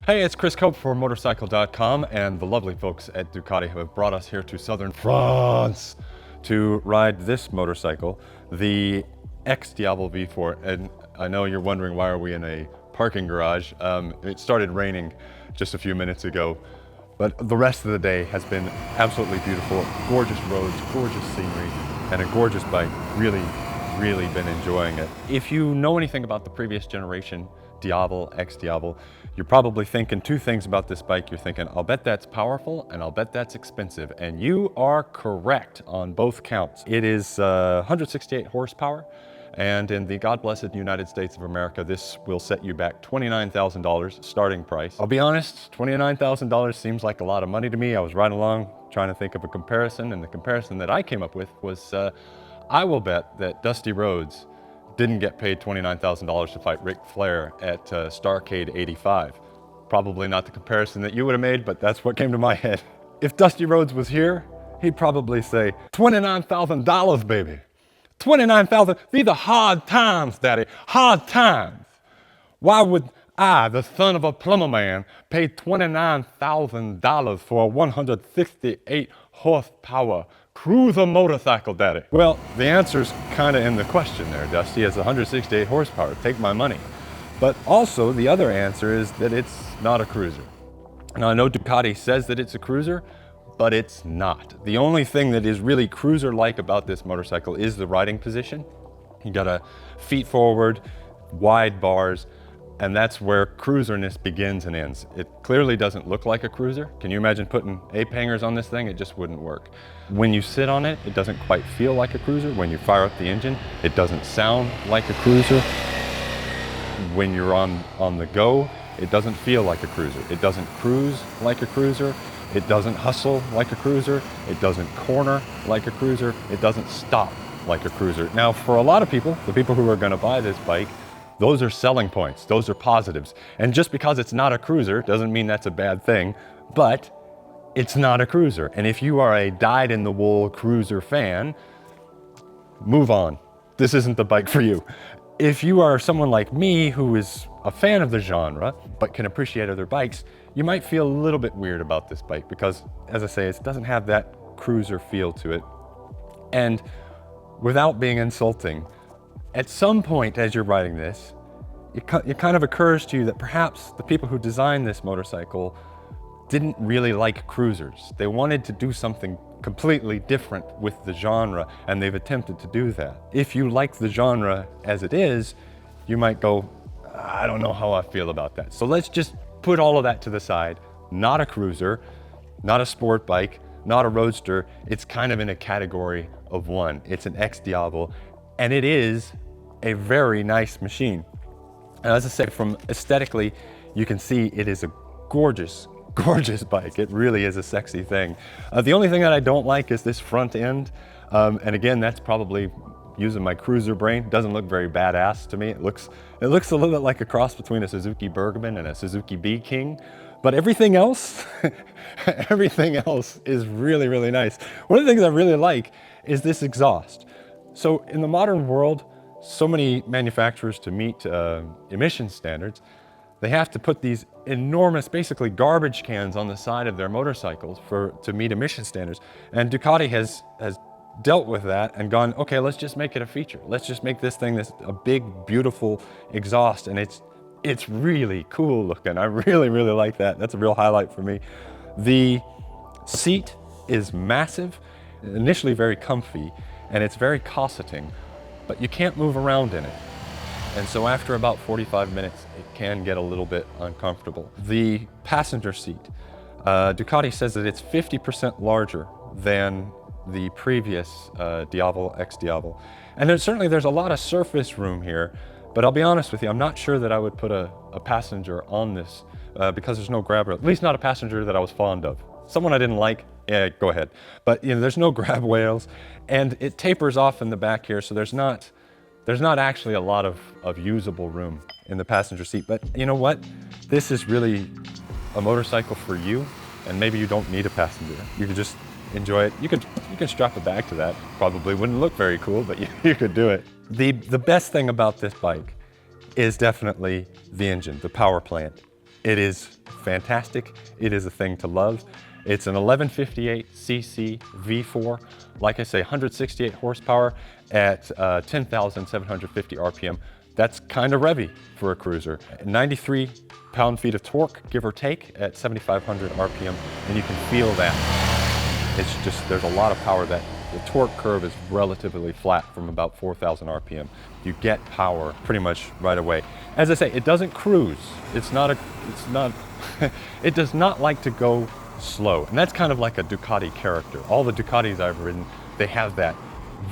Hey, it's Chris Cope for Motorcycle.com, and the lovely folks at Ducati have brought us here to southern France to ride this motorcycle, the XDiavel V4. And I know you're wondering, why are we in a parking garage? It started raining just a few minutes ago, but the rest of the day has been absolutely beautiful. Gorgeous roads, gorgeous scenery, and a gorgeous bike. Really been enjoying it. If you know anything about the previous generation Diavel, XDiavel, you're probably thinking two things about this bike. You're thinking, I'll bet that's powerful and I'll bet that's expensive. And you are correct on both counts. It is 168 horsepower. And in the God blessed United States of America, this will set you back $29,000 starting price. I'll be honest, $29,000 seems like a lot of money to me. I was riding along trying to think of a comparison, and the comparison that I came up with was, I will bet that Dusty Rhodes didn't get paid $29,000 to fight Ric Flair at Starrcade 85. Probably not the comparison that you would have made, but that's what came to my head. If Dusty Rhodes was here, he'd probably say, $29,000, baby. 29,000, these are hard times, Daddy, hard times. Why would I, the son of a plumber man, pay $29,000 for a 168 horsepower cruiser motorcycle, Daddy? Well, the answer's kind of in the question there, Dusty. It's 168 horsepower, take my money. But also the other answer is that it's not a cruiser. Now I know Ducati says that it's a cruiser, but it's not. The only thing that is really cruiser-like about this motorcycle is the riding position. You got a feet forward, wide bars, and that's where cruiserness begins and ends. It clearly doesn't look like a cruiser. Can you imagine putting ape hangers on this thing? It just wouldn't work. When you sit on it, it doesn't quite feel like a cruiser. When you fire up the engine, it doesn't sound like a cruiser. When you're on the go, it doesn't feel like a cruiser. It doesn't cruise like a cruiser. It doesn't hustle like a cruiser. It doesn't corner like a cruiser. It doesn't stop like a cruiser. Now, for a lot of people, the people who are going to buy this bike, those are selling points. Those are positives. And just because it's not a cruiser doesn't mean that's a bad thing, but it's not a cruiser. And if you are a dyed-in-the-wool cruiser fan, move on. This isn't the bike for you. If you are someone like me who is a fan of the genre, but can appreciate other bikes, you might feel a little bit weird about this bike because, as I say, it doesn't have that cruiser feel to it. And without being insulting, at some point as you're riding this, it kind of occurs to you that perhaps the people who designed this motorcycle didn't really like cruisers. They wanted to do something completely different with the genre, and they've attempted to do that. If you like the genre as it is, you might go, I don't know how I feel about that. So let's just put all of that to the side. Not a cruiser, not a sport bike, not a roadster. It's kind of in a category of one. It's an XDiavel, and it is a very nice machine. And as I said, from aesthetically, you can see it is a gorgeous bike. It really is a sexy thing. The only thing that I don't like is this front end. And again, that's probably using my cruiser brain. Doesn't look very badass to me. It looks a little bit like a cross between a Suzuki Bergman and a Suzuki B King. But everything else, everything else is really nice. One of the things I really like is this exhaust. So in the modern world, so many manufacturers, to meet emission standards, they have to put these enormous, basically garbage cans on the side of their motorcycles to meet emission standards. And Ducati has dealt with that and gone, okay, let's just make it a feature. Let's just make this thing a big, beautiful exhaust, and it's really cool looking. I really like that. That's a real highlight for me. The seat is massive, initially very comfy, and it's very cosseting, but you can't move around in it. And so after about 45 minutes, it can get a little bit uncomfortable. The passenger seat, Ducati says that it's 50% larger than the previous Diavel XDiavel. And there's a lot of surface room here, but I'll be honest with you, I'm not sure that I would put a passenger on this because there's no grab rail, at least not a passenger that I was fond of. Someone I didn't like, yeah, go ahead. But there's no grab rails, and it tapers off in the back here, so there's not actually a lot of usable room in the passenger seat. But you know what? This is really a motorcycle for you, and maybe you don't need a passenger. You can just enjoy it. You can strap a bag to that. Probably wouldn't look very cool, but you could do it. The best thing about this bike is definitely the engine, the power plant. It is fantastic. It is a thing to love. It's an 1158cc V4. Like I say, 168 horsepower at 10,750 RPM. That's kind of revvy for a cruiser. 93 pound-feet of torque, give or take, at 7,500 RPM, and you can feel that. It's just, there's a lot of power. That the torque curve is relatively flat from about 4,000 RPM. You get power pretty much right away. As I say, it doesn't cruise. It does not like to go slow. And that's kind of like a Ducati character. All the Ducatis I've ridden, they have that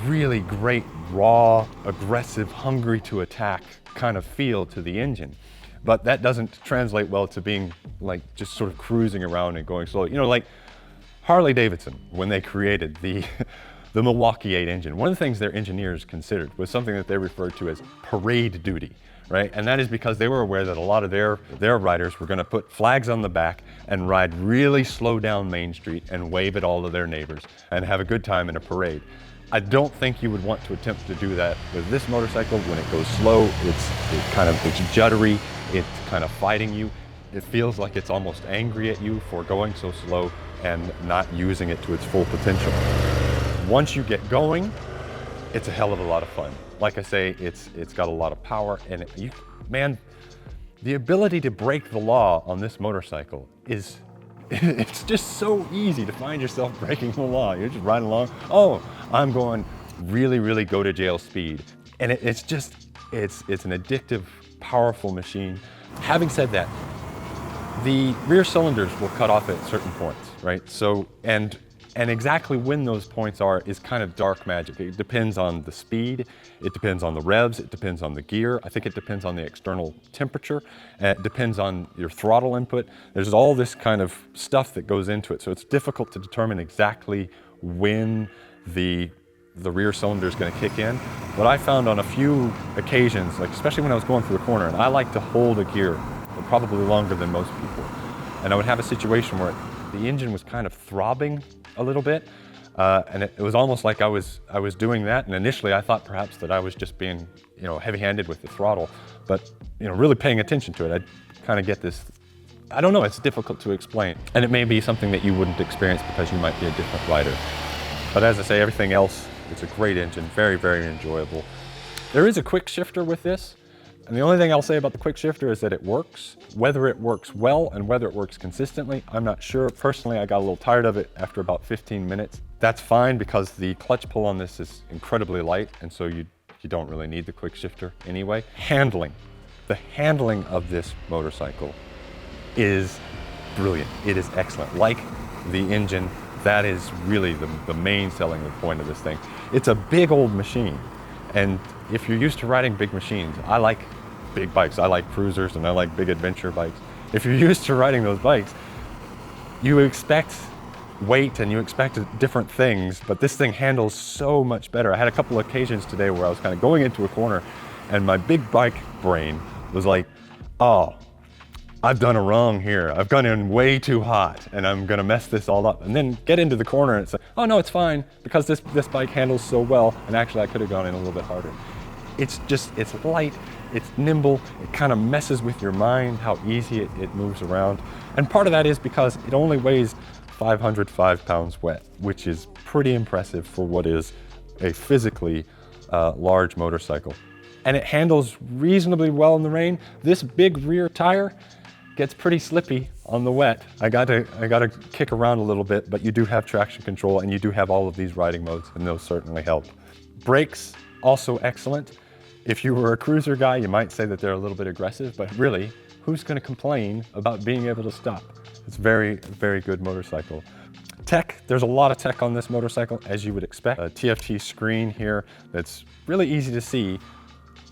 really great, raw, aggressive, hungry to attack kind of feel to the engine. But that doesn't translate well to being like just sort of cruising around and going slow. You know, like Harley Davidson, when they created the Milwaukee 8 engine, one of the things their engineers considered was something that they referred to as parade duty, right? And that is because they were aware that a lot of their riders were gonna put flags on the back and ride really slow down Main Street and wave at all of their neighbors and have a good time in a parade. I don't think you would want to attempt to do that with this motorcycle. When it goes slow, it's juddery, it's kind of fighting you. It feels like it's almost angry at you for going so slow and not using it to its full potential. Once you get going, it's a hell of a lot of fun. Like I say, it's got a lot of power, and man, the ability to break the law on this motorcycle is, it's just so easy to find yourself breaking the law. You're just riding along. Oh, I'm going really, really go to jail speed. And it's an addictive, powerful machine. Having said that, the rear cylinders will cut off at certain points, right? So, and exactly when those points are is kind of dark magic. It depends on the speed, it depends on the revs, it depends on the gear. I think it depends on the external temperature, it depends on your throttle input. There's all this kind of stuff that goes into it. So it's difficult to determine exactly when the rear cylinder is going to kick in. But I found on a few occasions, like especially when I was going through a corner, and I like to hold a gear probably longer than most people. And I would have a situation where the engine was kind of throbbing a little bit, and it was almost like I was doing that. And initially I thought perhaps that I was just being, heavy-handed with the throttle, but really paying attention to it, I kind of get this, I don't know, it's difficult to explain. And it may be something that you wouldn't experience because you might be a different rider. But as I say, everything else, it's a great engine, very, very enjoyable. There is a quick shifter with this. And the only thing I'll say about the quick shifter is that it works. Whether it works well and whether it works consistently, I'm not sure. Personally, I got a little tired of it after about 15 minutes. That's fine because the clutch pull on this is incredibly light, and so you don't really need the quick shifter anyway. Handling. The handling of this motorcycle is brilliant. It is excellent. Like the engine, that is really the main selling point of this thing. It's a big old machine. And if you're used to riding big machines, I like big bikes. I like cruisers and I like big adventure bikes. If you're used to riding those bikes, you expect weight and you expect different things, but this thing handles so much better. I had a couple of occasions today where I was kind of going into a corner and my big bike brain was like, oh, I've done a wrong here. I've gone in way too hot and I'm gonna mess this all up. And then get into the corner and it's like, oh no, it's fine because this bike handles so well, and actually I could have gone in a little bit harder. It's light, it's nimble, it kind of messes with your mind how easy it moves around. And part of that is because it only weighs 505 pounds wet, which is pretty impressive for what is a physically large motorcycle. And it handles reasonably well in the rain. This big rear tire gets pretty slippy on the wet. I gotta kick around a little bit, but you do have traction control and you do have all of these riding modes, and those certainly help. Brakes, also excellent. If you were a cruiser guy, you might say that they're a little bit aggressive, but really, who's gonna complain about being able to stop? It's very, very good motorcycle. Tech, there's a lot of tech on this motorcycle, as you would expect. A TFT screen here that's really easy to see.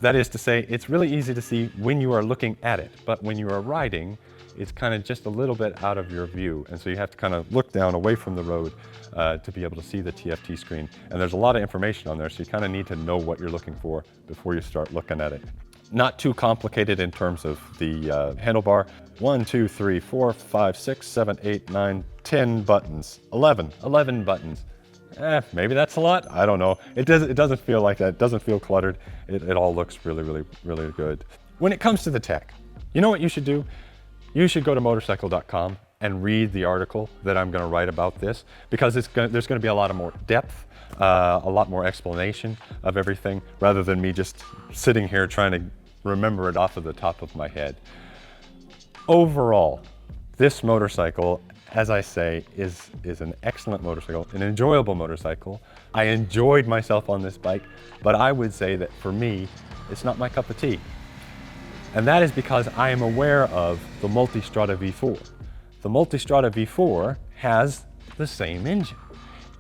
That is to say, it's really easy to see when you are looking at it, but when you are riding, it's kind of just a little bit out of your view. And so you have to kind of look down away from the road to be able to see the TFT screen. And there's a lot of information on there, so you kind of need to know what you're looking for before you start looking at it. Not too complicated in terms of the handlebar. 1, 2, 3, 4, 5, 6, 7, 8, 9, 10 buttons. 11 buttons. Maybe that's a lot, I don't know. It doesn't feel like that, it doesn't feel cluttered. It all looks really, really, really good. When it comes to the tech, you know what you should do? you should go to Motorcycle.com and read the article that I'm going to write about this, because there's going to be a lot of more depth, a lot more explanation of everything, rather than me just sitting here trying to remember it off of the top of my head. Overall, this motorcycle, as I say, is an excellent motorcycle, an enjoyable motorcycle. I enjoyed myself on this bike, but I would say that for me, it's not my cup of tea. And that is because I am aware of the Multistrada V4. The Multistrada V4 has the same engine.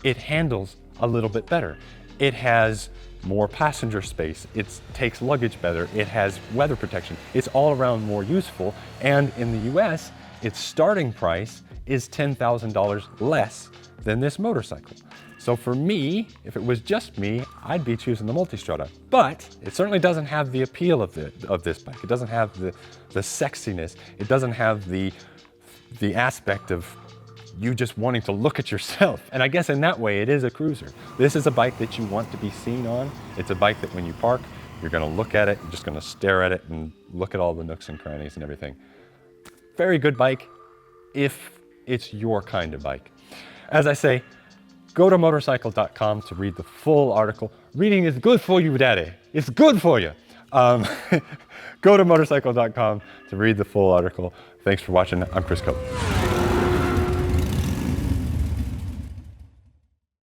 It handles a little bit better. It has more passenger space. It takes luggage better. It has weather protection. It's all around more useful. And in the US, its starting price is $10,000 less than this motorcycle. So for me, if it was just me, I'd be choosing the Multistrada. But it certainly doesn't have the appeal of this bike. It doesn't have the sexiness. It doesn't have the aspect of you just wanting to look at yourself. And I guess in that way, it is a cruiser. This is a bike that you want to be seen on. It's a bike that when you park, you're gonna look at it, you're just gonna stare at it and look at all the nooks and crannies and everything. Very good bike if it's your kind of bike. As I say, go to Motorcycle.com to read the full article. Reading is good for you, Daddy. It's good for you. Go to Motorcycle.com to read the full article. Thanks for watching. I'm Chris Cope.